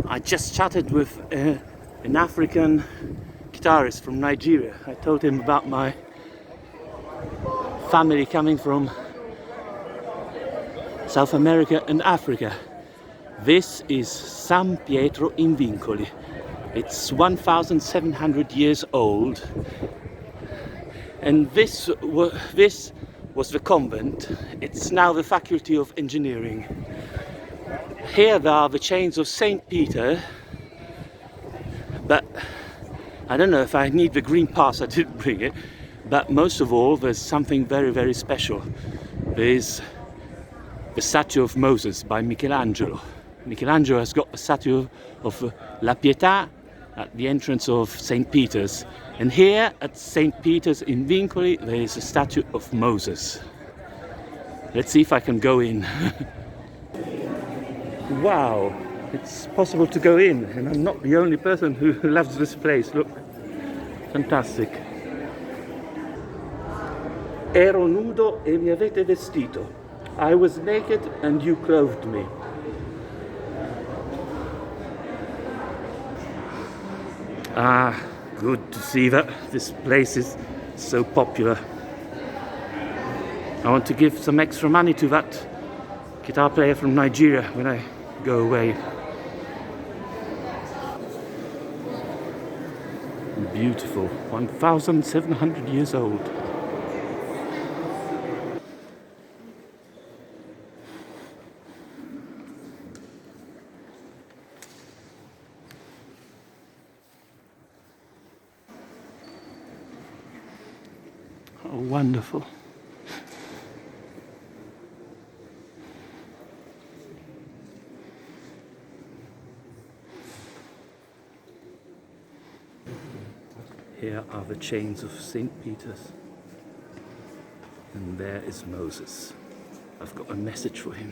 I just chatted with an African guitarist from Nigeria. I told him about my family coming from South America and Africa. This is S.Pietro in Vincoli. It's 1,700 years old, and this was the convent. It's now the Faculty of Engineering. Here there are the chains of St. Peter, but I don't know if I need the green pass, I didn't bring it, but most of all there's something very, very special. There's the statue of Moses by Michelangelo. Michelangelo has got the statue of La Pietà at the entrance of St. Peter's, and here at St. Peter's in Vincoli there is a statue of Moses. Let's see if I can go in. Wow, it's possible to go in, and I'm not the only person who loves this place. Look, fantastic. Ero nudo e mi avete vestito. I was naked and you clothed me. Ah, good to see that this place is so popular. I want to give some extra money to that guitar player from Nigeria when I go away. Beautiful, 1,700 years old. Oh, wonderful. Here are the chains of St. Peter's, and there is Moses. I've got a message for him.